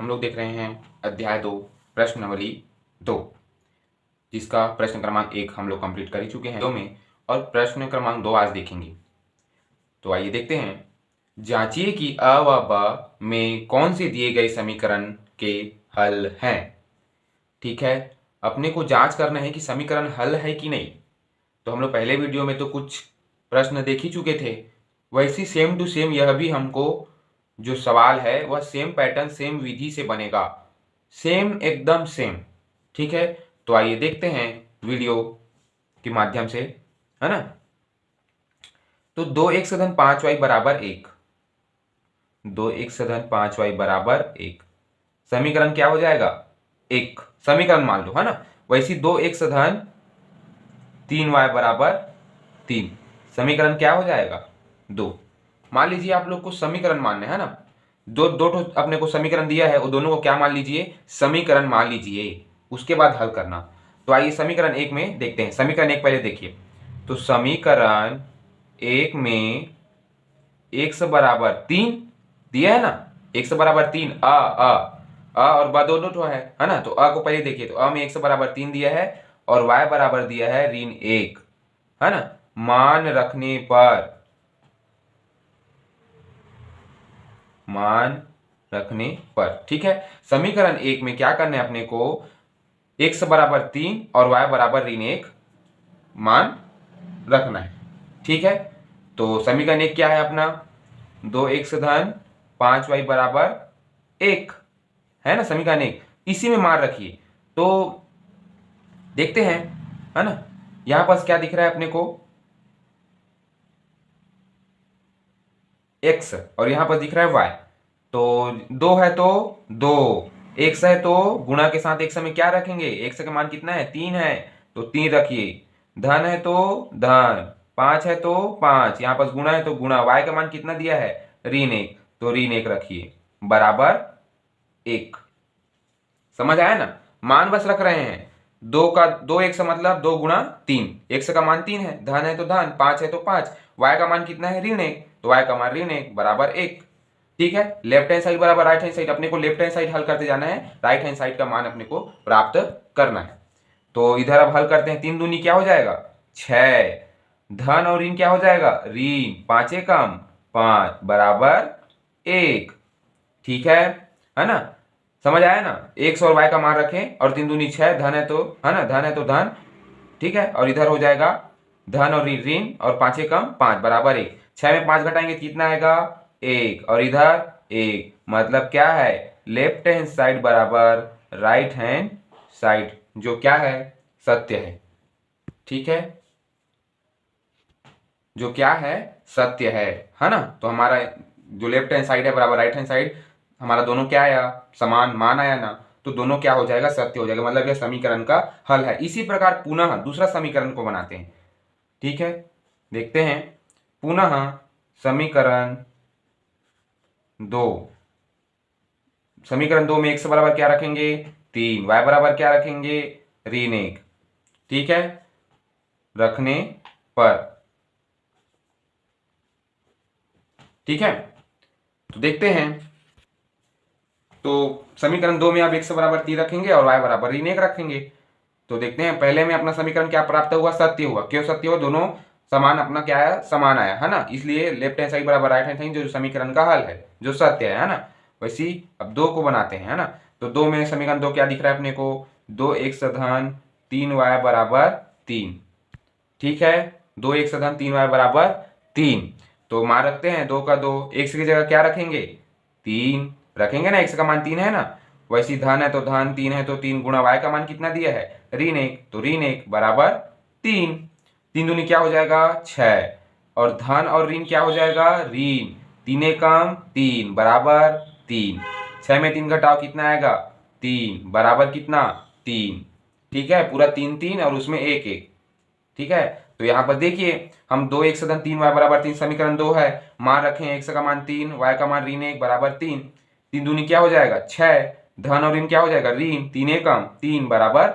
हम लोग देख रहे हैं अध्याय 2 प्रश्नावली 2, जिसका प्रश्न क्रमांक 1 हम लोग कंप्लीट कर ही चुके हैं 2 में, और प्रश्न क्रमांक 2 आज देखेंगे। तो आइए देखते हैं। जांचिए कि अ व ब में कौन से दिए गए समीकरण के हल हैं। ठीक है, अपने को जांच करना है कि समीकरण हल है कि नहीं। तो हम लोग पहले वीडियो में तो कुछ प्रश्न देख ही चुके थे, वैसी सेम टू सेम यह भी हमको जो सवाल है वह सेम पैटर्न सेम विधि से बनेगा, सेम एकदम सेम। ठीक है, तो आइए देखते हैं वीडियो के माध्यम से, है ना। तो 2x-5y बराबर 1, 2x-5y बराबर 1 समीकरण क्या हो जाएगा, एक समीकरण मान लो, है ना। वैसी 2x-3y बराबर 3 समीकरण क्या हो जाएगा, 2। मान लीजिए आप लोग को समीकरण मानना है ना, दो अपने को समीकरण दिया है, वो दोनों को क्या मान लीजिए, समीकरण मान लीजिए, उसके बाद हल करना। तो आइए समीकरण 1 में देखते हैं। समीकरण 1 पहले देखिए। तो समीकरण 1 में x बराबर 3 दिया है ना, x बराबर 3, अ और ब दोनों है ना। तो अ को पहले देखिए, तो अ में x बराबर 3 दिया है और y बराबर दिया है ऋण 1, है ना। मान रखने पर, ठीक है। समीकरण 1 में क्या करना है अपने को, x बराबर 3 और y बराबर ऋण 1 मान रखना है। ठीक है, तो समीकरण 1 क्या है अपना, 2x-5y बराबर 1, है ना। समीकरण 1 इसी में मान रखिए। तो देखते हैं, है ना। यहां पास क्या दिख रहा है अपने को, x और यहां पर दिख रहा है y। तो 2 है तो 2, x है तो गुणा के साथ x में क्या रखेंगे, x का मान कितना है, 3 है, तो 3 रखिए। धन है तो धन, 5 है तो 5, यहां पर गुणा है तो गुणा। y का मान कितना दिया है, ऋण 1, तो ऋण 1 रखिए बराबर 1। समझ आया ना, मान बस रख रहे हैं। 2x मतलब 2 गुणा 3, x का मान 3 है, धन है तो धन, 5 है तो 5, y का मान कितना है, ऋण 1, तो y का मान ऋण 1 बराबर 1। ठीक है, लेफ्ट हैंड साइड बराबर राइट हैंड साइड, अपने को लेफ्ट हैंड साइड हल करते जाना है, राइट हैंड साइड का मान अपने को प्राप्त करना है। तो इधर अब हल करते हैं। 3 दूनी क्या हो जाएगा, 6, धन और ऋण क्या हो जाएगा, ऋण 5 कम 5 बराबर 1। ठीक है ना। समझ आया ना, x और y का मान रखें और 3 दूनी 6, धन है तो, है ना, धन है तो धन। ठीक है, और इधर हो जाएगा धन और ऋण और 5 कम 5 बराबर 1। 6 में 5 घटाएंगे कितना आएगा, 1, और इधर 1, मतलब क्या है, लेफ्ट हैंड साइड बराबर राइट हैंड साइड, जो क्या है, सत्य है। ठीक है, जो क्या है, सत्य है ना। तो हमारा जो लेफ्ट हैंड साइड है बराबर राइट हैंड साइड, हमारा दोनों क्या आया, समान मान आया ना, तो दोनों क्या हो जाएगा, सत्य हो जाएगा, मतलब यह समीकरण का हल है। इसी प्रकार पुनः दूसरा समीकरण को बनाते हैं। ठीक है, देखते हैं। पुनः समीकरण 2, समीकरण 2 में x बराबर क्या रखेंगे, 3, y बराबर क्या रखेंगे, ऋण 1। ठीक है, रखने पर, ठीक है। तो देखते हैं। तो समीकरण 2 में आप x बराबर 3 रखेंगे और y बराबर ऋण 1 रखेंगे। तो देखते हैं, पहले में अपना समीकरण क्या प्राप्त हुआ, सत्य हुआ। क्यों सत्य हुआ, दोनों समान, अपना क्या है, समान आया, है ना। इसलिए लेफ्ट हैंड साइड बराबर राइट हैंड साइड जो समीकरण का हल है, जो सत्य है ना। वैसी अब 2 को बनाते हैं, है ना। तो 2 में समीकरण 2 क्या दिख रहा है अपने को, 2x-3y बराबर 3। ठीक है, 2x-3y बराबर 3। तो मान रखते हैं 2 का 2, x की जगह क्या रखेंगे, 3 रखेंगे ना, x का मान 3 है ना। वैसी धन है तो धन, 3 है तो 3, गुणा y का मान कितना दिया है, ऋण 1, तो ऋण 1 बराबर 3। 3 दूनी क्या हो जाएगा, 6, और धन और ऋण क्या हो जाएगा, ऋण 3 कम 3 बराबर 3। 6 में 3 घटाओ कितना आएगा, 3 बराबर कितना, 3। ठीक है, पूरा 3 3 और उसमें 1 1। ठीक है, तो यहाँ पर देखिए, हम 2x-3y बराबर 3 समीकरण 2 है, मान रखें x का मान 3, y का मान ऋण 1 बराबर 3। 3 दूनी क्या हो जाएगा, 6, धन और ऋण क्या हो जाएगा, ऋण 3 कम 3 बराबर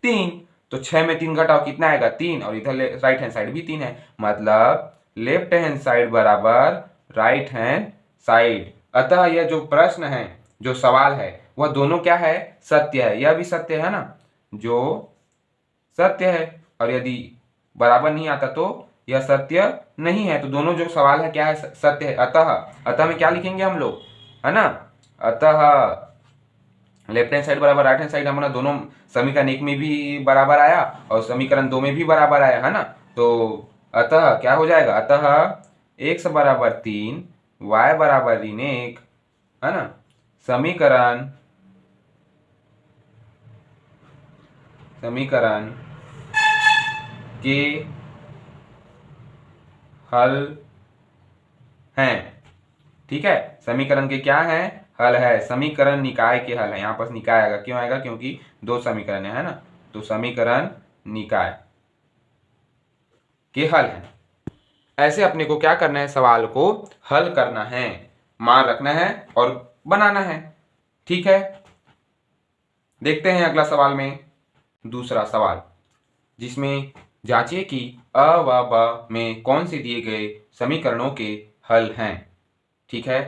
3। तो 6 में 3 घटाओ कितना आएगा, 3, और इधर राइट हैंड साइड भी 3 है, मतलब लेफ्ट हैंड साइड बराबर राइट हैंड साइड। अतः यह जो प्रश्न है, जो सवाल है, वह दोनों क्या है, सत्य है। यह भी सत्य है ना, जो सत्य है। और यदि बराबर नहीं आता तो यह सत्य नहीं है। तो दोनों जो सवाल है क्या है, सत्य है। अतः, अतः में क्या लिखेंगे हम लोग, है ना, अतः लेफ्ट हैंड साइड बराबर राइट हैंड साइड हमारा दोनों समीकरण 1 में भी बराबर आया और समीकरण 2 में भी बराबर आया, है ना। तो अतः क्या हो जाएगा, अतः x बराबर 3 y बराबर ऋण 1, है ना, समीकरण के हल हैं। ठीक है, समीकरण के क्या है, हल है। समीकरण निकाय के हल है। यहाँ पर निकाय आएगा, क्यों आएगा, क्योंकि दो समीकरण है ना। तो समीकरण निकाय के हल है। ऐसे अपने को क्या करना है, सवाल को हल करना है, मान रखना है और बनाना है। ठीक है, देखते हैं अगला सवाल में दूसरा सवाल, जिसमें जांचिए कि अ व ब में कौन से दिए गए समीकरणों के हल हैं। ठीक है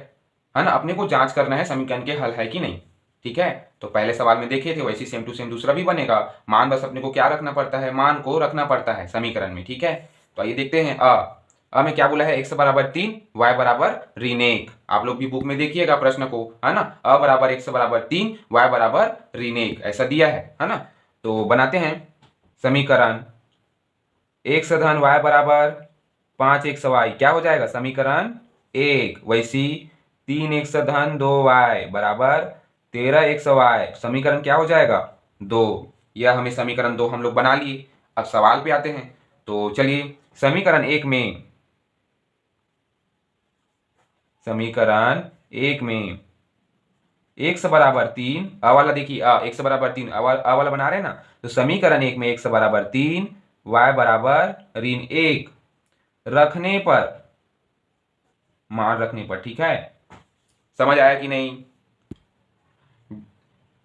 ना, अपने को जांच करना है समीकरण के हल है कि नहीं। ठीक है, तो पहले सवाल में देखे थे वैसे सेम टू सेम दूसरा भी बनेगा। मान बस अपने को क्या रखना पड़ता है, मान को रखना पड़ता है समीकरण में। ठीक है, तो आइए देखते हैं। अ में क्या बोला है, x बराबर 3 y बराबर ऋण 1। आप लोग भी बुक में देखिएगा प्रश्न को, है ना। अ बराबर x बराबर 3 y बराबर ऋण 1 ऐसा दिया है ना। तो बनाते हैं समीकरण x धन y बराबर 5xy, क्या हो जाएगा समीकरण 1। वैसी 3x धन 2y बराबर 13xy, समीकरण क्या हो जाएगा 2। यह हमें समीकरण 2 हम लोग बना लिए। अब सवाल पे आते हैं। तो चलिए समीकरण 1 में x बराबर 3, अ वाला देखिए, x बराबर 3 अ वाला बना रहे हैं ना। तो समीकरण 1 में x बराबर 3 y बराबर ऋण 1 रखने पर, मान रखने पर। ठीक है, समझ आया कि नहीं।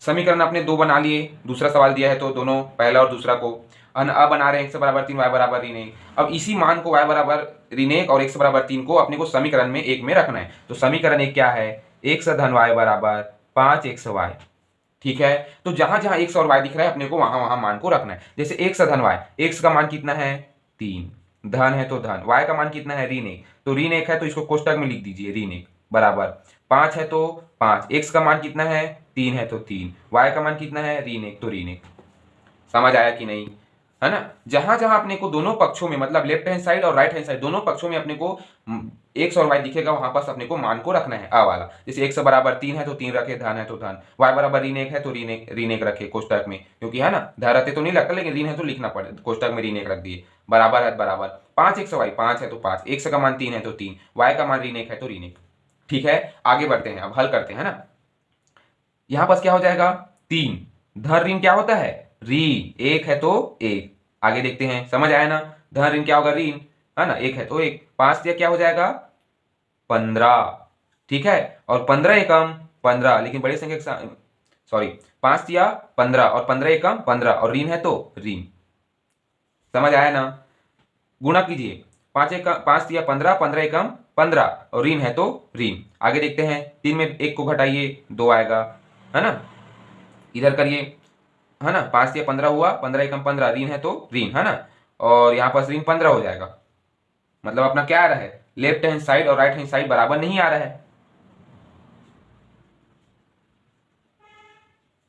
समीकरण अपने दो बना लिए, दूसरा सवाल दिया है तो दोनों पहला और दूसरा को अ बना रहे हैं, x बराबर 3 y बराबर ऋण 1। अब इसी मान को y बराबर ऋण 1 और x बराबर 3 को अपने को समीकरण में 1 में रखना है। तो समीकरण 1 क्या है, x धन y बराबर 5xy। ठीक है, तो जहां जहां x और y दिख रहा है अपने को वहां वहां मान को रखना है। जैसे x धन y, x का मान कितना है 3, धन है तो धन, y का मान कितना है ऋण 1, तो ऋण 1 है तो इसको कोष्टक में लिख दीजिए, ऋण 1 बराबर 5 है तो 5, x का मान कितना है 3 है तो 3, y का मान कितना है ऋण 1 तो ऋण 1। समझ आया कि नहीं, है ना। जहां जहां अपने को दोनों पक्षों में, मतलब लेफ्ट हैंड साइड और राइट हैंड साइड दोनों पक्षों में अपने को x और y दिखेगा, वहां पर अपने को मान को रखना है आ वाला। जैसे x बराबर 3 है तो 3 रखे, धन है तो धन, y बराबर ऋण 1 है तो ऋण 1 रखे कोष्टक में, क्योंकि है ना धरते तो नहीं लगता लेकिन ऋण है तो लिखना पड़े, कोष्टक में ऋण 1 रख दिए। बराबर है बराबर 5xy, 5 है तो 5, x का मान 3 है तो 3, y का मान ऋण 1 है तो ऋण 1। ठीक है, आगे बढ़ते हैं, अब हल करते हैं ना। यहां पास क्या हो जाएगा 3, धन ऋण क्या होता है ऋण, 1 है तो 1। आगे देखते हैं, समझ आया ना, धन ऋण क्या होगा ऋण, है ना, 1 है तो 1, 5 दिया क्या हो जाएगा 15। ठीक है, और 15 एकम 15, लेकिन बड़ी संख्या, सॉरी 5 दिया 15 और 15 एकम 15 और ऋण है तो ऋण। समझ आया ना, गुणा कीजिए, 5 दिया 15, 15 एकम 15 और ऋण है तो ऋण। आगे देखते हैं, 3 में 1 को घटाइए 2 आएगा, है ना, इधर करिए, है ना, 5 दिया 15 हुआ, 15 एकम 15, ऋण है तो ऋण, है ना, और यहाँ पर ऋण 15 हो जाएगा। मतलब अपना क्या आ रहा है, लेफ्ट हैंड साइड और राइट हैंड साइड बराबर नहीं आ रहा है,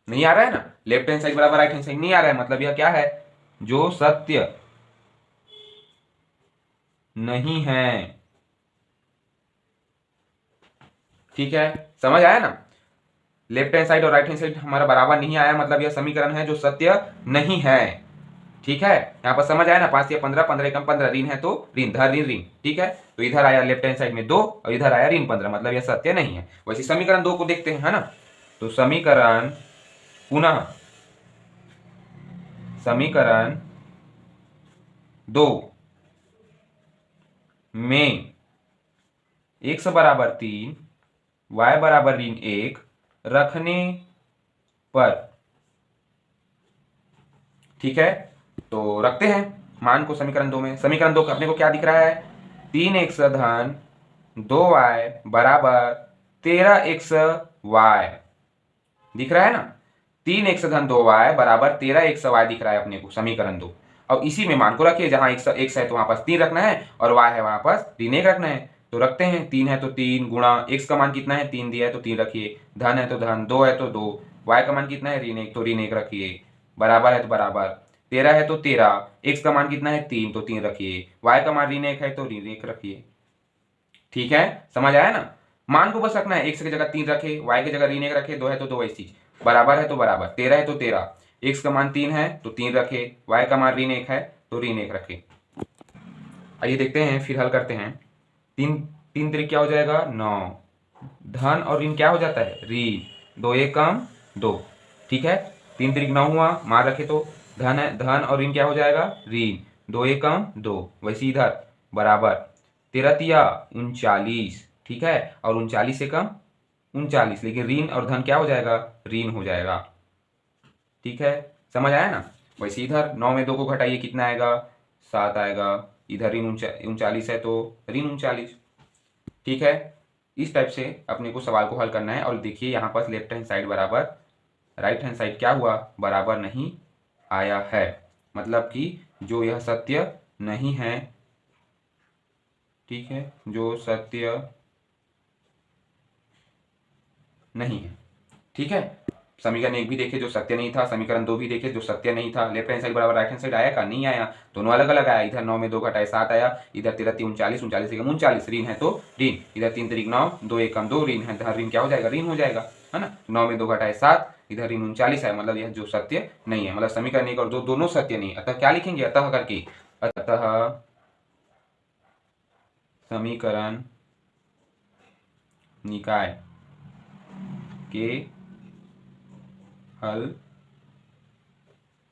नहीं आ रहा है ना, लेफ्ट हैंड साइड बराबर राइट हैंड साइड नहीं आ रहा है। मतलब यह क्या है, जो सत्य नहीं है। ठीक है, समझ आया ना, लेफ्ट हैंड साइड और राइट हैंड साइड हमारा बराबर नहीं आया, मतलब यह समीकरण है जो सत्य नहीं है। ठीक है, यहाँ पर समझ आया ना, 5 या 15, 15 एकम 15, ऋण है तो ऋण, धन ऋण ऋण। ठीक है, तो इधर आया लेफ्ट हैंड साइड में 2 और इधर आया ऋण 15, मतलब यह सत्य नहीं है। वैसे समीकरण 2 को देखते हैं, है ना। तो समीकरण, पुनः समीकरण 2 में x बराबर 3 y बराबर ऋण 1 रखने पर, ठीक है, तो रखते हैं मान को समीकरण 2 में। समीकरण 2 अपने को क्या दिख रहा है, 3x धन 2y बराबर 13xy, दिख रहा है ना, 3x धन 2y बराबर 13x y दिख रहा है अपने को, समीकरण 2। अब इसी में मान को रखिए, जहां x है तो वहां पास 3 रखना है और y है वहां पास ऋण 1 रखना है। तो रखते हैं, 3 है तो 3 गुणा x का मान कितना है, 3 दिया है तो 3 रखिए, धन है तो धन, 2 है तो 2, y का मान कितना है ऋण 1 तो ऋण 1 रखिए, बराबर है तो बराबर, 13 है तो 13, x का मान कितना है 3 तो 3 रखिए, y का मान ऋण 1 है तो ऋण 1 रखिए। ठीक है, समझ आया ना। मान को बस रखना है, x की जगह 3 रखे, y की जगह ऋण 1 रखे, 2 है तो 2 ऐसी चीज, बराबर है तो बराबर, 13 है तो 13, x का मान 3 है तो 3 रखे, y का मान ऋण 1 है तो ऋण 1 रखे। आइए देखते हैं, फिर हल करते हैं। 3 3 क्या हो जाएगा 9, धन और ऋण क्या हो जाता है ऋण, 2 1 कम 2। ठीक है, 3 3 9 हुआ, मान रखे तो धन है, धन और ऋण क्या हो जाएगा ऋण, 2 1 कम 2, वैसे इधर बराबर, 13 तिया 39। ठीक है, और 39 से कम 39, लेकिन ऋण और धन क्या हो जाएगा ऋण हो जाएगा। ठीक है, समझ आया ना। वैसे इधर 9 में 2 को घटाइए, कितना आएगा 7 आएगा, इधर ऋण 39 है तो ऋण 39। ठीक है, इस टाइप से अपने को सवाल को हल करना है। और देखिए यहाँ पर लेफ्ट हैंड साइड बराबर, राइट हैंड साइड क्या हुआ बराबर नहीं आया है, मतलब कि जो यह सत्य नहीं है। ठीक है, जो सत्य नहीं है। ठीक है, समीकरण 1 भी देखे जो सत्य नहीं था, समीकरण 2 भी देखे जो सत्य नहीं था। लेफ्ट हैंड साइड बराबर राइट हैंड साइड आया का नहीं आया, दोनों अलग अलग आया। इधर 9 में 2 घटाए 7 आया, इधर 13 3 39, 39 से 39 ऋण है तो ऋण, इधर 3 3 9, 2 1 कम 2 ऋण है, धन ऋण क्या हो जाएगा ऋण हो जाएगा, है ना। 9 में 2 घटाए 7, इधर ऋण 39 है, मतलब यह जो सत्य नहीं है, मतलब समीकरण 1 और 2 दोनों सत्य नहीं। अतः क्या लिखेंगे, अतः करके, अतः समीकरण निकाय के हल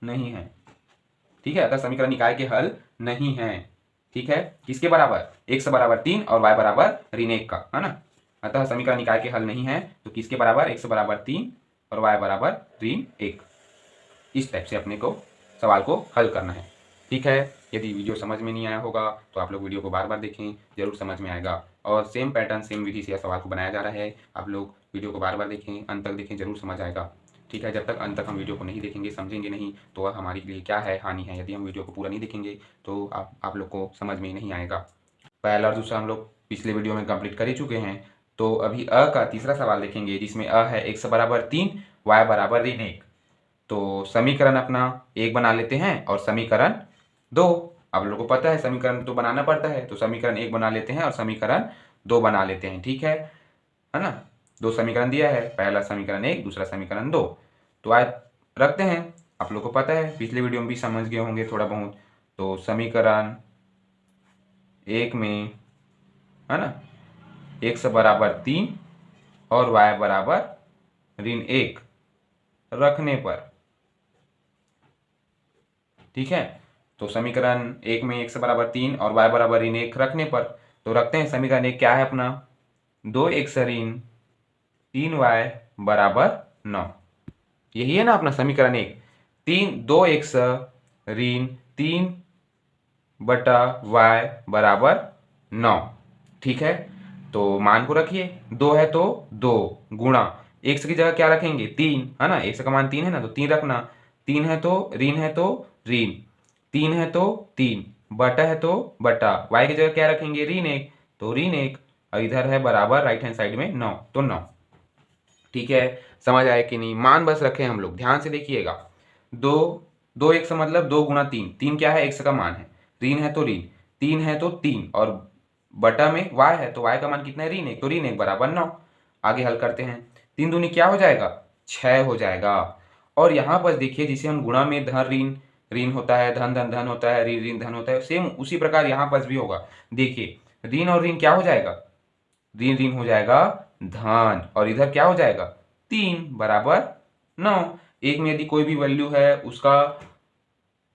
नहीं है। ठीक है, अतः समीकरण निकाय के हल नहीं है। ठीक है, किसके बराबर, x बराबर 3 और y बराबर ऋण 1 का, है ना। अतः समीकरण निकाय के हल नहीं है तो किसके बराबर, x बराबर 3 और y बराबर ऋण 1। इस टाइप से अपने को सवाल को हल करना है। ठीक है, यदि वीडियो समझ में नहीं आया होगा तो आप लोग वीडियो को बार बार देखें, जरूर समझ में आएगा। और सेम पैटर्न सेम विधि से यह सवाल को बनाया जा रहा है, आप लोग वीडियो को बार बार देखें, अंत तक देखें, जरूर समझ आएगा। ठीक है, जब तक अंत तक हम वीडियो को नहीं देखेंगे, समझेंगे नहीं, तो वह हमारे लिए क्या है, हानि है। यदि हम वीडियो को पूरा नहीं देखेंगे तो आप लोग को समझ में नहीं आएगा। पहला और दूसरा हम लोग पिछले वीडियो में कंप्लीट कर ही चुके हैं। तो अभी अ का तीसरा सवाल देखेंगे, जिसमें अ है x बराबर 3 y बराबर ऋण 1। तो समीकरण अपना 1 बना लेते हैं और समीकरण 2, आप लोगों को पता है समीकरण तो बनाना पड़ता है, तो समीकरण 1 बना लेते हैं और समीकरण 2 बना लेते हैं। ठीक है ना। 2 समीकरण दिया है, पहला समीकरण 1, दूसरा समीकरण 2। तो आज रखते हैं, आप लोग को पता है पिछले वीडियो में भी समझ गए होंगे थोड़ा बहुत। तो समीकरण 1 में, है ना, x बराबर 3 और y बराबर ऋण 1 रखने पर, ठीक है, तो समीकरण 1 में x बराबर 3 और y बराबर ऋण 1 रखने पर, तो रखते हैं समीकरण 1 क्या है अपना, 2x ऋण 3y बराबर 9। यही है ना अपना समीकरण 1, 2x ऋण 3 बटा y बराबर 9। ठीक है, तो मान को रखिए, 2 है तो 2 गुणा, x की जगह क्या रखेंगे 3, है ना, x का मान 3 है ना, तो 3 रखना, 3 है तो ऋण, 3 है तो 3, बटा है तो बटा, y की जगह क्या रखेंगे ऋण 1, तो ऋण 1, और इधर है बराबर राइट हैंड साइड में 9, तो 9। ठीक है, समझ आया कि नहीं। मान बस रखे हम लोग, ध्यान से देखिएगा, 2 x मतलब 2 गुणा 3, 3 क्या है x का मान है, ऋण है तो ऋण, 3 है तो 3, और बटा में y है तो y का मान कितना है ऋण 1, तो ऋण 1 बराबर 9। आगे हल करते हैं, 3 दूनी क्या हो जाएगा 6 हो जाएगा। और यहाँ पर देखिए, जिसे हम गुणा में धन ऋण ऋण होता है, धन धन धन होता है, ऋण ऋण धन होता है, सेम उसी प्रकार यहाँ पर भी होगा। देखिए ऋण और ऋण क्या हो जाएगा, ऋण ऋण हो जाएगा धन, और इधर क्या हो जाएगा 3 बराबर 9। एक में यदि कोई भी वैल्यू है उसका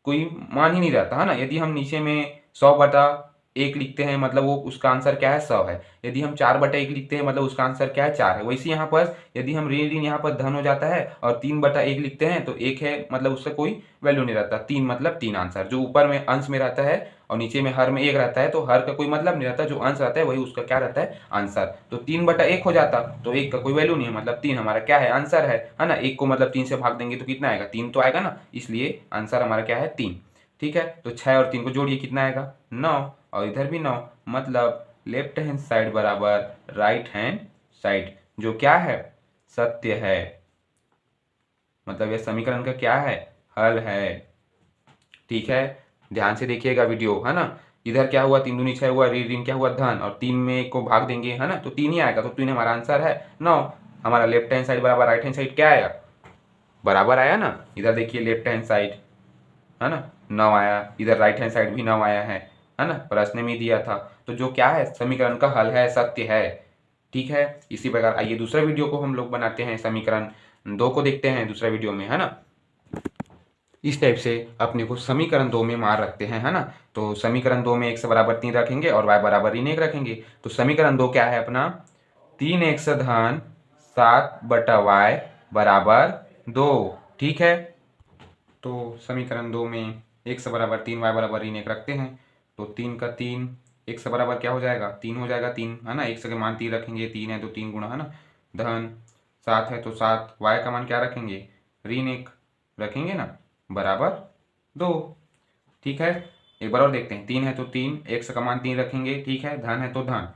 कोई मान ही नहीं रहता, है ना। यदि हम नीचे में 100 बटा 1 लिखते हैं मतलब वो उसका आंसर क्या है 100 है। यदि हम 4/1 लिखते हैं मतलब उसका आंसर क्या है 4 है। वैसे यहाँ पर यदि हम ऋण ऋण यहाँ पर धन हो जाता है और 3/1 लिखते हैं तो 1 है मतलब उससे कोई वैल्यू नहीं रहता। 3 मतलब 3 आंसर। जो ऊपर में अंश में रहता है और नीचे में हर में 1 रहता है तो हर का कोई मतलब नहीं रहता। जो अंश रहता है वही उसका क्या रहता है आंसर। तो 3/1 हो जाता तो 1 का कोई वैल्यू नहीं है मतलब 3 हमारा क्या है आंसर है ना। 1 को मतलब 3 से भाग देंगे तो कितना आएगा 3 तो आएगा ना, इसलिए आंसर हमारा क्या है 3। ठीक है, तो 6 और 3 को जोड़िए कितना आएगा 9 और इधर भी 9 मतलब लेफ्ट हैंड साइड बराबर राइट हैंड साइड जो क्या है सत्य है। मतलब यह समीकरण का क्या है हल है। ठीक है, ध्यान से देखिएगा वीडियो है ना। इधर क्या हुआ 3 दूनी 6 हुआ, ऋण ऋण क्या हुआ धन और 3 में 1 को भाग देंगे है ना तो 3 ही आएगा। तो 3 हमारा आंसर है 9। हमारा लेफ्ट हैंड साइड बराबर राइट हैंड साइड क्या आया बराबर आया ना। इधर देखिए लेफ्ट हैंड साइड है ना 9 आया, इधर राइट हैंड साइड भी 9 आया है ना, प्रश्न में दिया था। तो जो क्या है समीकरण का हल है सत्य है। ठीक है, इसी प्रकार आइए दूसरा वीडियो को हम लोग बनाते हैं, समीकरण 2 को देखते हैं दूसरा वीडियो में है ना। इस टाइप से अपने को समीकरण 2 में मार रखते हैं है ना। तो समीकरण 2 में x बराबर 3 रखेंगे और y बराबर ऋण 1 रखेंगे। तो समीकरण 2 क्या है अपना 3x धन 7/y बराबर 2। ठीक है, तो समीकरण 2 में x बराबर 3 y बराबर ऋण 1 रखते हैं। तो 3 का 3 x बराबर क्या हो जाएगा 3 हो जाएगा 3 है ना। x के मान 3 रखेंगे, 3 है तो 3 गुणा है ना, धन 7 है तो 7, y का मान क्या रखेंगे ऋण 1 रखेंगे ना बराबर 2। ठीक है, एक बार और देखते हैं 3 है तो 3, x का मान 3 रखेंगे। ठीक है, धन है तो धन,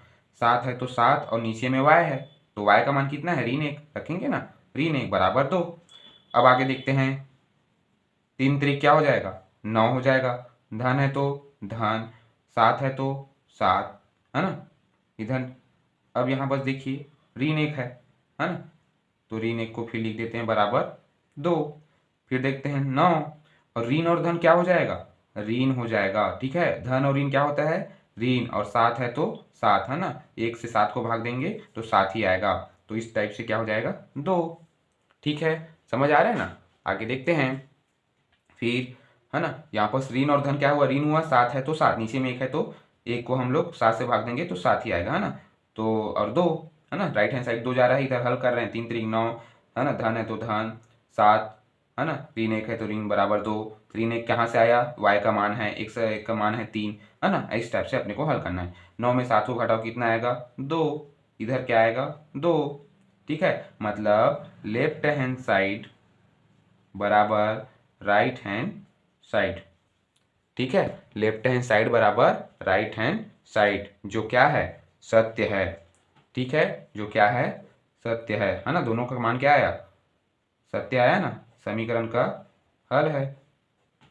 7 है तो 7 और नीचे में y है तो y का मान कितना है ऋण 1 रखेंगे ना, ऋण 1 बराबर 2। अब आगे देखते हैं 3 3 क्या हो जाएगा 9 हो जाएगा, धन है तो धन, 7 है तो 7 है ना इधर। अब यहाँ बस देखिए ऋण 1 है ना, तो ऋण 1 को फिर लिख देते हैं बराबर 2। फिर देखते हैं 9 और ऋण और धन क्या हो जाएगा ऋण हो जाएगा। ठीक है, धन और ऋण क्या होता है ऋण और 7 है तो 7 है ना, 1 से 7 को भाग देंगे तो 7 ही आएगा। तो इस टाइप से क्या हो जाएगा 2। ठीक है, समझ आ रहा है ना। आगे देखते हैं फिर है ना, यहाँ पर ऋण और धन क्या हुआ ऋण हुआ 7 है तो 7, नीचे में 1 है तो 1 को हम लोग 7 से भाग देंगे तो 7 ही आएगा है ना। तो और 2 है ना, राइट हैंड साइड 2 जा रहा है, इधर हल कर रहे हैं 3 3 9 है ना, धन है तो धन 7 है ना, ऋण 1 है तो ऋण बराबर 2। ऋण 1 कहाँ से आया y का मान है 1 से 1 का मान है 3 है ना। इस टाइप से अपने को हल करना है। 9 में 7 को घटाओ कितना आएगा 2, इधर क्या आएगा 2। ठीक है, मतलब लेफ्ट हैंड साइड बराबर राइट हैंड साइड। ठीक है, लेफ्ट हैंड साइड बराबर राइट हैंड साइड जो क्या है सत्य है। ठीक है, जो क्या है सत्य है ना। दोनों का मान क्या आया सत्य आया ना, समीकरण का हल है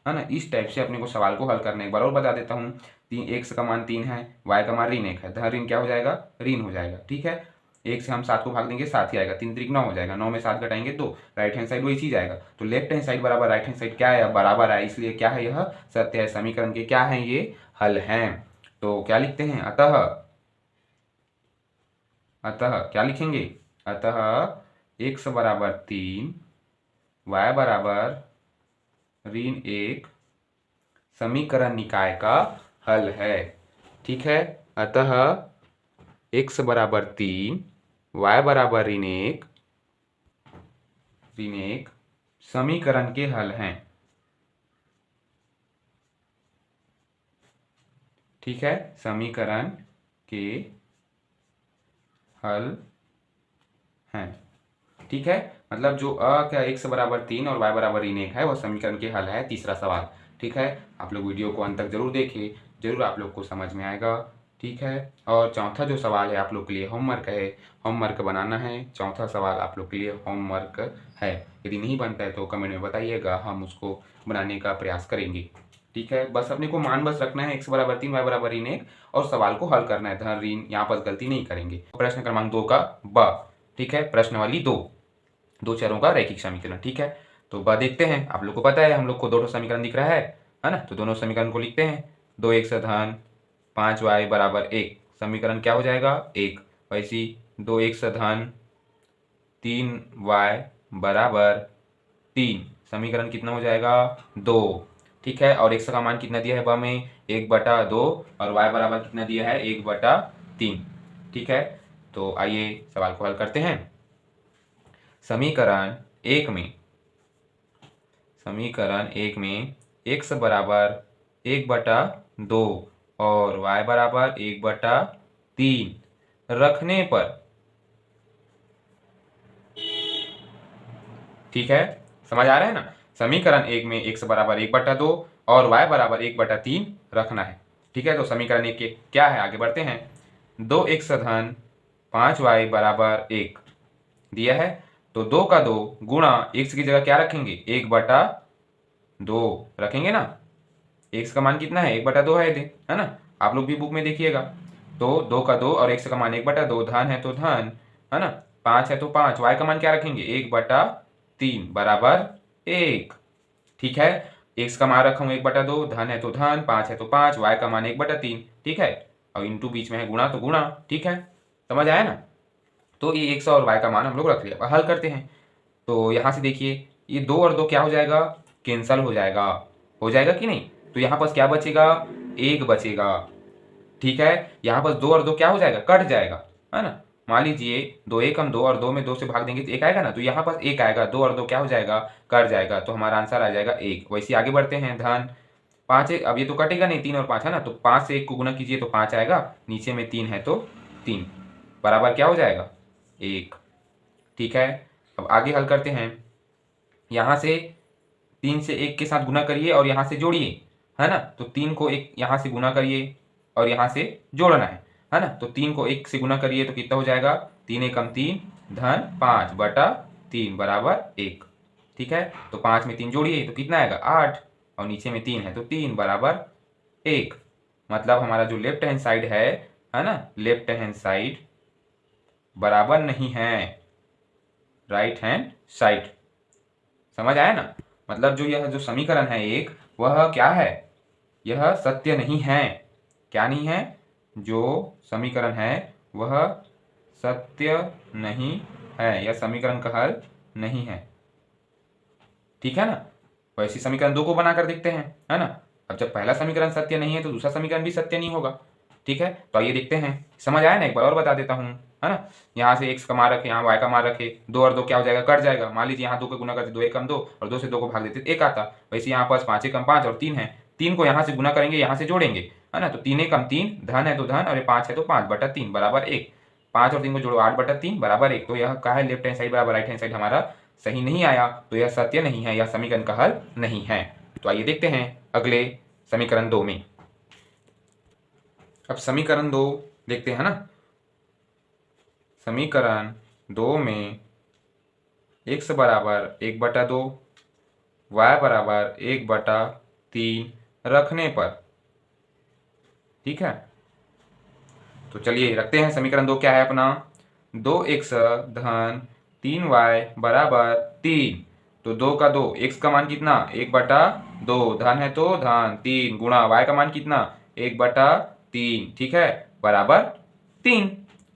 ना। इस टाइप से अपने को सवाल को हल करना है। एक बार और बता देता हूँ, 3 x का मान 3 है, y का मान ऋण 1 है, धन ऋण क्या हो जाएगा ऋण हो जाएगा। ठीक है, 1 से हम 7 को भाग देंगे 7 ही आएगा, 3 3 9 हो जाएगा, 9 में 7 घटाएंगे 2, राइट हैंड साइड वही चीज आएगा। तो लेफ्ट हैंड साइड बराबर राइट हैंड साइड क्या है बराबर है, इसलिए क्या है यह सत्य है। समीकरण के क्या है ये हल हैं। तो क्या लिखते हैं अतः, अतः क्या लिखेंगे अतः x बराबर 3 y बराबर ऋण 1 समीकरण निकाय का हल है। ठीक है, अतः x बराबर 3 y बराबर ऋण 1 समीकरण के हल हैं। ठीक है, समीकरण के हल हैं। ठीक है, मतलब जो का x बराबर 3 और y बराबर ऋण 1 है वह समीकरण के हल है। तीसरा सवाल। ठीक है, आप लोग वीडियो को अंत तक जरूर देखिए, जरूर आप लोग को समझ में आएगा। ठीक है, और चौथा जो सवाल है आप लोग के लिए होमवर्क है, होमवर्क बनाना है। चौथा सवाल आप लोग के लिए होमवर्क है, यदि नहीं बनता है तो कमेंट में बताइएगा, हम उसको बनाने का प्रयास करेंगे। ठीक है, बस अपने को मान बस रखना है x बराबर 3 y बराबर ऋण 1 और सवाल को हल करना है, धन ऋण यहाँ पर गलती नहीं करेंगे। प्रश्न क्रमांक 2 का ब। ठीक है, प्रश्न वाली 2 चरों का रैखिक समीकरण। ठीक है, तो ब देखते हैं। आप लोग को पता है हम लोग को दोनों समीकरण दिख रहा है ना, तो दोनों समीकरण को लिखते हैं। 2x धन 5y बराबर 1 समीकरण क्या हो जाएगा 1। वैसी 2x धन 3y बराबर 3 समीकरण कितना हो जाएगा 2। ठीक है। और x का मान कितना दिया है ब में 1/2 और y बराबर कितना दिया है 1/3। ठीक है, तो आइए सवाल को हल करते हैं। समीकरण एक में x बराबर 1/2 और y बराबर 1/3 रखने पर, ठीक है, समझ आ रहा है ना। समीकरण एक में x बराबर 1/2 और y बराबर 1/3 रखना है। ठीक है, तो समीकरण एक के क्या है, आगे बढ़ते हैं। 2x धन 5y बराबर 1 दिया है, तो 2 का 2 गुणा x की जगह क्या रखेंगे 1/2 रखेंगे ना। x का मान कितना है 1/2 है ना, आप लोग भी बुक में देखिएगा। तो 2 का 2 और x का मान 1/2, धन है तो धन, है ना, 5 है तो 5, y का मान क्या रखेंगे 1/3 बराबर 1। ठीक है, x का मान रखा हूँ 1/2, धन है तो धन, 5 है तो 5, y का मान 1/3। ठीक है, और इंटू बीच में है गुणा तो गुणा। ठीक है, समझ आया ना। तो ये x और y का मान हम लोग रख लिया। अब हल करते हैं। तो यहाँ से देखिए, ये 2 और 2 क्या हो जाएगा, कैंसल हो जाएगा। हो जाएगा कि नहीं। तो यहाँ पर क्या बचेगा, 1 बचेगा। ठीक है, यहाँ पर 2 और 2 क्या हो जाएगा, कट जाएगा, है ना। मान लीजिए 2 1 हम 2 और 2 में 2 से भाग देंगे तो 1 आएगा ना, तो यहाँ पर 1 आएगा, 2 और 2 क्या हो जाएगा, कट जाएगा, तो हमारा आंसर आ जाएगा 1। वैसे आगे बढ़ते हैं। धन 5 1, अब ये तो कटेगा नहीं, 3 और 5 है ना, तो 5 से 1 को गुना कीजिए तो 5 आएगा, नीचे में 3 है तो 3 बराबर क्या हो जाएगा 1। ठीक है, अब आगे हल करते हैं। यहाँ से 3 से 1 के साथ गुना करिए और यहाँ से जोड़िए, है ना। तो 3 को 1 यहाँ से गुना करिए और यहाँ से जोड़ना है ना। तो 3 को 1 से गुना करिए तो कितना हो जाएगा, 3 एकम 3 धन 5/3 बराबर 1। ठीक है, तो 5 में 3 जोड़िए तो कितना आएगा 8 और नीचे में 3 है तो 3 बराबर 1। मतलब हमारा जो लेफ्ट हैंड साइड है ना, लेफ्ट हैंड साइड बराबर नहीं है राइट हैंड साइड। समझ आया ना। मतलब जो यह जो समीकरण है एक, वह क्या है, यह सत्य नहीं है। क्या नहीं है, जो समीकरण है वह सत्य नहीं है, यह समीकरण का हल नहीं है। ठीक है ना। वैसी समीकरण 2 को बनाकर देखते हैं, है ना। अब जब पहला समीकरण सत्य नहीं है तो दूसरा समीकरण भी सत्य नहीं होगा। ठीक है, तो आइए देखते हैं। समझ आया ना, एक बार और बता देता हूँ, है ना। यहाँ से x का मान रखे, यहाँ y का मान रखे, 2 और 2 क्या हो जाएगा, कट जाएगा। मान लीजिए यहाँ 2 को गुना करते 2 एकम 2 और 2 से 2 को भाग देते 1 आता। वैसे यहाँ पास 5 एकम 5 और 3 है, 3 को यहाँ से गुना करेंगे, यहाँ से जोड़ेंगे, है ना। तो 3 एकम 3, धन है तो धन और 5 है तो 5/3 बराबर 1। 5 और 3 को जोड़ो 8/3 बराबर 1। तो यह क्या है, लेफ्ट हैंड साइड बराबर राइट हैंड साइड हमारा सही नहीं आया, तो यह सत्य नहीं है, यह समीकरण का हल नहीं है। तो आइए देखते हैं अगले समीकरण 2 में। अब समीकरण 2 देखते हैं ना। समीकरण 2 में x बराबर 1/2, y बराबर 1/3 रखने पर, ठीक है। तो चलिए रखते हैं। समीकरण 2 क्या है अपना, 2x धन 3y बराबर 3। तो 2 का 2, x का मान कितना 1/2, धन है तो धन, 3 गुणा y का मान कितना 1/3, ठीक है, बराबर 3।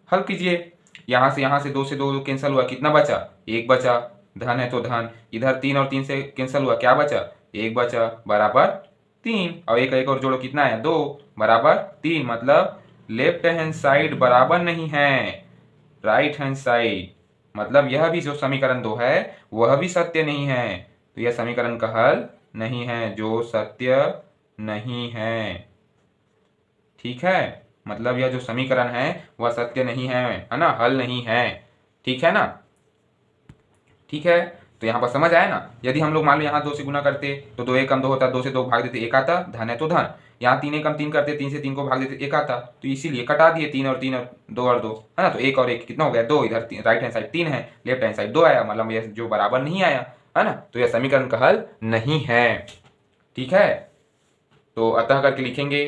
हल कीजिए। यहाँ से 2 से 2 कैंसिल हुआ, कितना बचा 1 बचा, धन है तो धन, इधर 3 और 3 से कैंसिल हुआ, क्या बचा 1 बचा, बराबर 3। और एक और जोड़ो, कितना है 2 बराबर 3। मतलब लेफ्ट हैंड साइड बराबर नहीं है राइट हैंड साइड। मतलब यह भी जो समीकरण 2 है वह भी सत्य नहीं है, तो यह समीकरण का हल नहीं है, जो सत्य नहीं है। ठीक है, मतलब यह जो समीकरण है वह सत्य नहीं है ना, हल नहीं है। ठीक है ना। ठीक है, तो यहाँ पर समझ आया ना। यदि हम लोग मान लो यहाँ 2 से गुना करते तो 2 एकम 2 होता, 2 से 2 भाग देते 1 आता, धन है तो धन। यहाँ 3 एकम 3 करते, 3 से 3 को भाग देते 1 आता, तो इसीलिए कटा दिए 3 और 3 और 2 और 2, है ना। तो 1 और 1 कितना हो गया 2, इधर राइट हैंड साइड 3 है, लेफ्ट हैंड साइड 2 आया, मतलब यह जो बराबर नहीं आया, है ना। तो यह समीकरण का हल नहीं है। ठीक है, तो अतः करके लिखेंगे।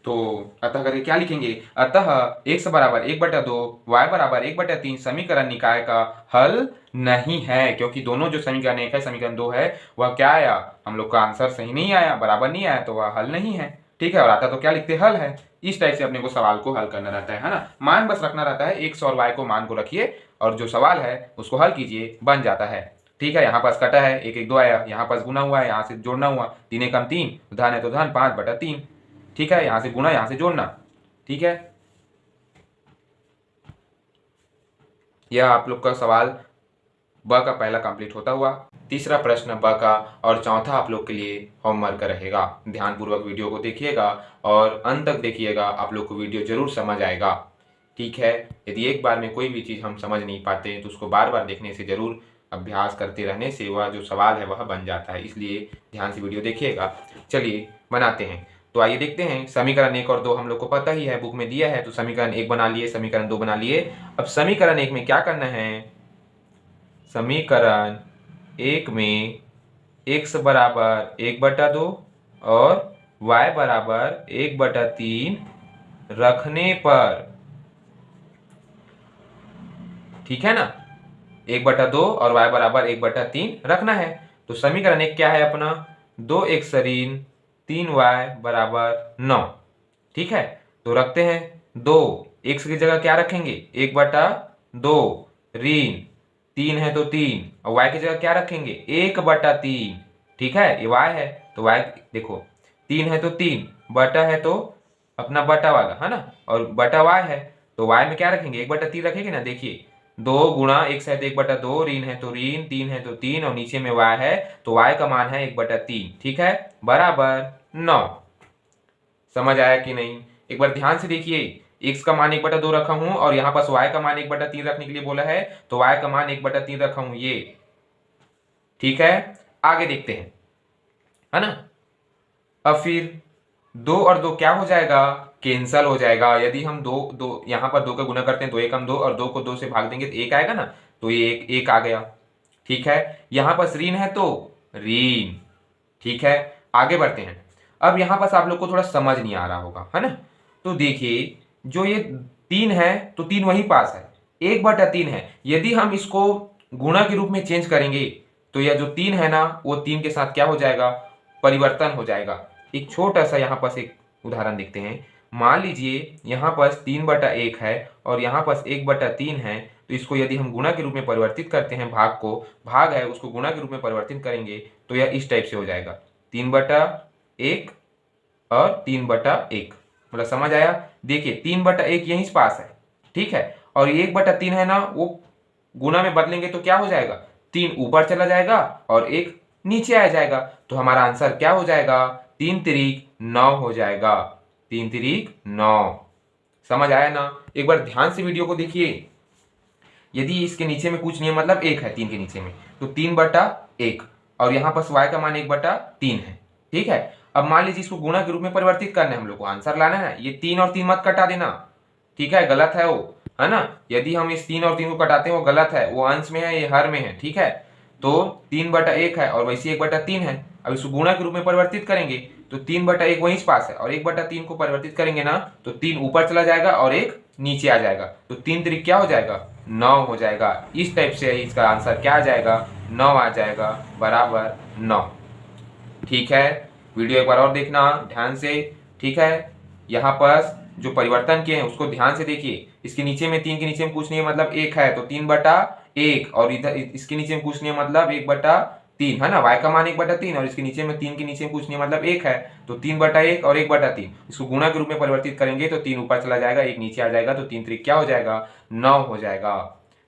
तो अतः करके क्या लिखेंगे, अतः x बराबर 1/2, y बराबर 1/3 समीकरण निकाय का हल नहीं है, क्योंकि दोनों जो समीकरण 1 है समीकरण 2 है वह क्या आया, हम लोग का आंसर सही नहीं आया, बराबर नहीं आया, तो वह हल नहीं है। ठीक है, और आता तो क्या लिखते हल है। इस टाइप से अपने को सवाल को हल करना रहता है ना। मान बस रखना रहता है, x और y को मान को रखिए और जो सवाल है उसको हल कीजिए, बन जाता है। ठीक है, यहाँ पास कटा है, एक एक दो आया, यहाँ पास गुना हुआ है, यहाँ से जोड़ना हुआ, 3 एकम 3, धन है तो धन 5/3। ठीक है, यहाँ से गुना, यहाँ से जोड़ना। ठीक है, यह आप लोग का सवाल ब का पहला कंप्लीट होता हुआ। तीसरा प्रश्न ब का और चौथा आप लोग के लिए होमवर्क रहेगा। ध्यानपूर्वक वीडियो को देखिएगा और अंत तक देखिएगा, आप लोग को वीडियो जरूर समझ आएगा। ठीक है, यदि एक बार में कोई भी चीज़ हम समझ नहीं पाते तो उसको बार बार देखने से जरूर, अभ्यास करते रहने से वह जो सवाल है वह बन जाता है, इसलिए ध्यान से वीडियो देखिएगा। चलिए बनाते हैं। तो आइए देखते हैं। समीकरण 1 और 2 हम लोग को पता ही है, बुक में दिया है, तो समीकरण 1 बना लिए, समीकरण 2 बना लिए। अब समीकरण 1 में क्या करना है, समीकरण 1 में x बराबर 1/2 और y बराबर 1/3 रखने पर, ठीक है ना, 1/2 और y बराबर 1/3 रखना है। तो समीकरण 1 क्या है अपना, 2x ऋण 3y बराबर 9। ठीक है, तो रखते हैं 2, x की जगह क्या रखेंगे, 1/2 ऋण 3 है तो 3, और y की जगह क्या रखेंगे, 1/3। ठीक है, ये y है तो y देखो, 3 है तो 3, बटा है तो अपना बटा वाला है ना, और बटा y है तो y में क्या रखेंगे, 1/3 रखेंगे ना। देखिए 2 गुणा x है तो 1/2, ऋण है तो ऋण, 3 है तो 3, और नीचे में y है तो y का मान है 1/3। ठीक है, बराबर 9। समझ आया कि नहीं, एक बार ध्यान से देखिए, x का मान 1/2 रखा हूं और यहाँ पास y का मान 1/3 रखने के लिए बोला है, तो y का मान 1/3 रखा हूं ये। ठीक है, आगे देखते हैं, है ना। अब फिर 2 और 2 क्या हो जाएगा, कैंसल हो जाएगा। यदि हम दो यहाँ पर 2 का गुना करते हैं, 2 एकम 2, और 2 को 2 से भाग देंगे तो 1 आएगा ना, तो ये एक आ गया। ठीक है, यहाँ पास ऋण है तो ऋण। ठीक है, आगे बढ़ते हैं। अब यहाँ पास आप लोग को थोड़ा समझ नहीं आ रहा होगा, है ना। तो देखिए, जो ये 3 है तो 3 वहीं पास है, 1/3 है। यदि हम इसको गुणा के रूप में चेंज करेंगे तो यह जो 3 है ना, वो 3 के साथ क्या हो जाएगा, परिवर्तन हो जाएगा। एक छोटा सा यहाँ पास एक उदाहरण देखते हैं। मान लीजिए यहाँ पास 3/1 है और यहाँ पास 1/3 है, तो इसको यदि हम गुणा के रूप में परिवर्तित करते हैं, भाग को, भाग है उसको गुणा के रूप में परिवर्तित करेंगे तो यह इस टाइप से हो जाएगा, 3/1 और 3/1। मतलब समझ आया। देखिए 3/1 यहीं पास है, ठीक है, और 1/3 है ना, वो गुणा में बदलेंगे तो क्या हो जाएगा, 3 ऊपर चला जाएगा और 1 नीचे आ जाएगा। तो हमारा आंसर क्या हो जाएगा, 3 तिरिक 9 हो जाएगा, 3 तिरिक 9। समझ आया ना। एक बार ध्यान से वीडियो को देखिए। यदि इसके नीचे में कुछ नहीं है, मतलब 1 है 3 के नीचे में, तो 3/1, और यहाँ पर y का मान 1/3 है। ठीक है, अब मान लीजिए इसको गुणा के रूप में परिवर्तित करना है, हम लोग को आंसर लाना है। ये 3 और 3 मत कटा देना, ठीक है, गलत है वो, है ना। यदि हम इस 3 और 3 को कटाते हैं वो गलत है, वो अंश में है, ये हर में है। ठीक है, तो 3/1 है और वैसे 1/3 है। अब इसको गुणा के रूप में परिवर्तित करेंगे तो 3/1 वहीं पास है, और 1/3 को परिवर्तित करेंगे ना तो 3 ऊपर चला जाएगा और 1 नीचे आ जाएगा, तो 3 तिरिक क्या हो जाएगा, 9 हो जाएगा। इस टाइप से इसका आंसर क्या आ जाएगा, 9 आ जाएगा, बराबर 9। ठीक है, वीडियो एक बार और देखना ध्यान से। ठीक है, यहाँ पर जो परिवर्तन किए हैं उसको ध्यान से देखिए। इसके नीचे में 3 के नीचे में कुछ नहीं है, मतलब 1 है तो 3/1, और इधर इसके नीचे में कुछ नहीं है, मतलब 1/3 है ना। y का मान 1/3 और इसके नीचे में 3 के नीचे में कुछ नहीं है, मतलब 1 है, तो 3/1 और 1/3 इसको गुणा के रूप में परिवर्तित करेंगे तो 3 ऊपर चला जाएगा, 1 नीचे आ जाएगा, तो 3 त्रिक क्या हो जाएगा, 9 हो जाएगा।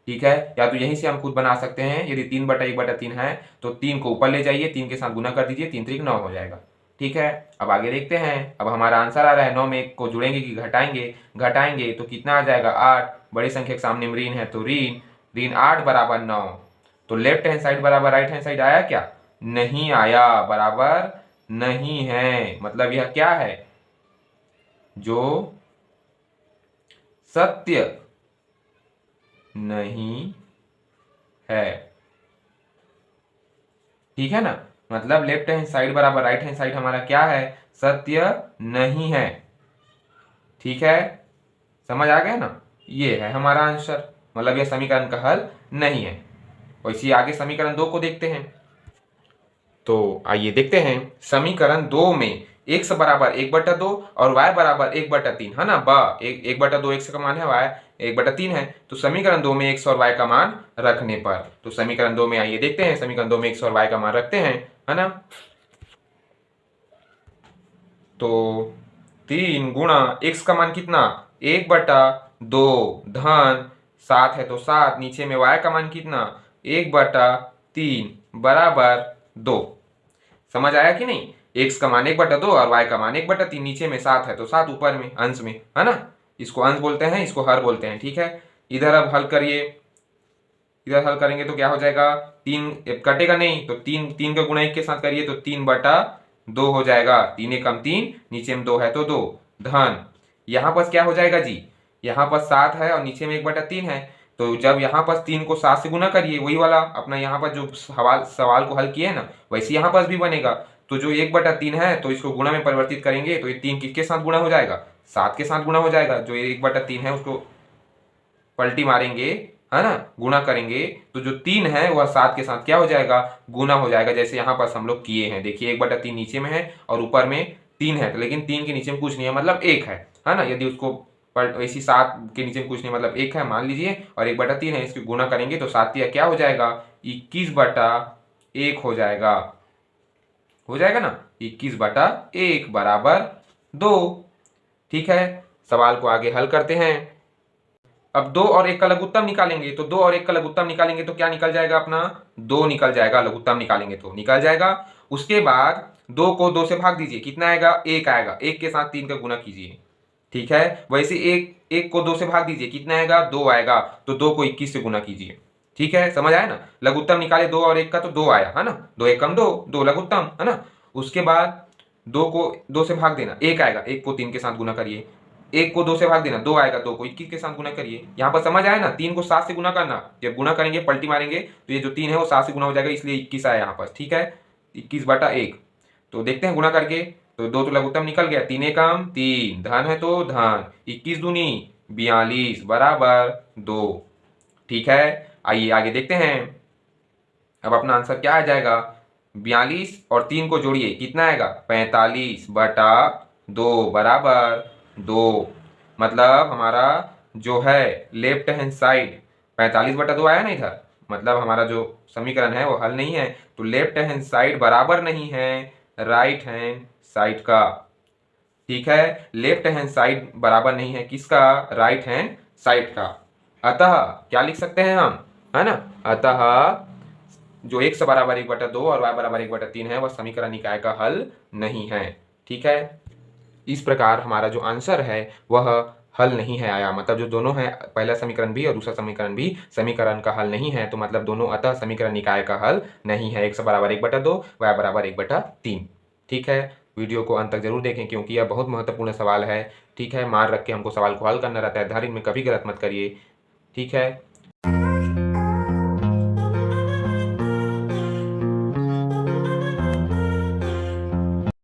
ठीक है, या तो यहीं से हम खुद बना सकते हैं। यदि 3/1/3 है तो 3 को ऊपर ले जाइए, 3 के साथ गुना कर दीजिए, 3 त्रिक 9 हो जाएगा। ठीक है, अब आगे देखते हैं। अब हमारा आंसर आ रहा है 9 में 1 को जुड़ेंगे कि घटाएंगे, घटाएंगे तो कितना आ जाएगा, 8। बड़ी संख्या के सामने में ऋण है तो ऋण 8 बराबर 9। तो लेफ्ट हैंड साइड बराबर राइट हैंड साइड आया क्या, नहीं आया, बराबर नहीं है। मतलब यह क्या है, जो सत्य नहीं है। ठीक है ना, मतलब लेफ्ट हैंड साइड बराबर राइट हैंड साइड हमारा क्या है, सत्य नहीं है। ठीक है, समझ आ गया ना, ये है हमारा आंसर, मतलब यह समीकरण का हल नहीं है। वैसे आगे समीकरण 2 को देखते हैं। तो आइए देखते हैं, समीकरण 2 में x बराबर 1/2 और y बराबर 1/3 है ना। 1/2 x का मान है, y 1/3 है। तो समीकरण 2 में x और y का मान रखने पर, तो समीकरण 2 में आइए देखते हैं, समीकरण 2 में x और y का मान रखते हैं, है ना। तो 3 गुणा x का मान कितना, 1/2 धन 7 है तो 7, नीचे में y का मान कितना, 1/3 बराबर 2। समझ आया कि नहीं। x का मान 1/2 और y का मान 1/3, नीचे में 7 है तो 7 ऊपर में अंश में, है ना। इसको अंश बोलते हैं, इसको हर बोलते हैं, ठीक है। इधर अब हल करिए, इधर हल करेंगे तो क्या हो जाएगा, 3 कटेगा नहीं, तो 3 का गुणा 1 के साथ करिए तो 3/2 हो जाएगा। 3 एकम 3, नीचे में 2 है तो 2 धन, यहाँ पर क्या हो जाएगा जी, यहाँ पर 7 है और नीचे में 1/3 है, तो जब यहाँ पर 3 को 7 से गुना करिए, वही वाला अपना यहाँ पर जो सवाल को हल किए ना, वैसे यहाँ पर भी बनेगा। तो जो 1/3 है तो इसको गुणा में परिवर्तित करेंगे तो ये 3 किसके साथ गुणा हो जाएगा, 7 के साथ गुणा हो जाएगा। जो 1/3 है उसको पलटी मारेंगे, है ना, गुणा करेंगे तो जो 3 है वह 7 के साथ क्या हो जाएगा, गुना हो जाएगा। जैसे यहाँ पर हम लोग किए हैं, देखिए 1/3 नीचे में है और ऊपर में 3 है, तो लेकिन 3 के नीचे में कुछ नहीं है मतलब 1 है ना। यदि उसको इसी 7 के नीचे में कुछ नहीं मतलब 1 है मान लीजिए, और 1/3 है, इसकी गुना करेंगे तो 7 क्या हो जाएगा, 21/1 हो जाएगा ना, 21/1 बराबर 2। ठीक है, सवाल को आगे हल करते हैं। अब 2 और 1 का लघुत्तम निकालेंगे, तो 2 और 1 का लघुत्तम निकालेंगे तो क्या निकल जाएगा अपना, 2 निकल जाएगा, लघुत्तम निकालेंगे तो निकल जाएगा। उसके बाद 2 को 2 से भाग दीजिए, कितना आएगा, 1 आएगा, 1 के साथ 3 का गुना कीजिए, ठीक है। वैसे 1 को 2 से भाग दीजिए, कितना आएगा, 2 आएगा, तो 2 को 21 से गुना कीजिए, ठीक है। समझ आया ना, लघुत्तम निकाले 2 और 1 का तो 2 आया, है ना, 2 एकम 2, 2 लघुत्तम, है ना। उसके बाद 2 को 2 से भाग देना, 1 आएगा, 1 को 3 के साथ गुना करिए, 1 को 2 से भाग देना, 2 आएगा, 2 को 21 के साथ गुना करिए। यहाँ पर समझ आया ना, 3 को 7 से गुना करना, जब गुना करेंगे पलटी मारेंगे तो ये जो 3 है वो 7 से गुना हो जाएगा, इसलिए 21 आया यहाँ पर, ठीक है, 21/1। तो देखते हैं गुना करके, तो 2 तो लघुत्तम निकल गया, 3 एकम 3, धन है तो धन, 21 दूनी 42 बराबर 2, ठीक है। आइए आगे देखते हैं, अब अपना आंसर क्या आ जाएगा, 42 और 3 को जोड़िए, कितना आएगा, 45/2 बराबर 2। मतलब हमारा जो है लेफ्ट हैंड साइड 45/2 आया ना इधर, मतलब हमारा जो समीकरण है वो हल नहीं है, तो लेफ्ट हैंड साइड बराबर नहीं है राइट हैंड साइड का, ठीक है। लेफ्ट हैंड साइड बराबर नहीं है किसका, राइट हैंड साइड का। अतः क्या लिख सकते हैं हम, है ना, अतः जो x बराबर 1/2 और y बराबर 1/3 है वह समीकरण निकाय का हल नहीं है, ठीक है। इस प्रकार हमारा जो आंसर है वह हल नहीं है आया, मतलब जो दोनों है, पहला समीकरण भी और दूसरा समीकरण भी समीकरण का हल नहीं है, तो मतलब दोनों अतः समीकरण निकाय का हल नहीं है। x बराबर 1/2, y बराबर 1/3, ठीक है। वीडियो को अंत तक जरूर देखें क्योंकि यह बहुत महत्वपूर्ण सवाल है, ठीक है। मार रख के हमको सवाल को हल करना रहता है, धैर्य में कभी गलत मत करिए, ठीक है।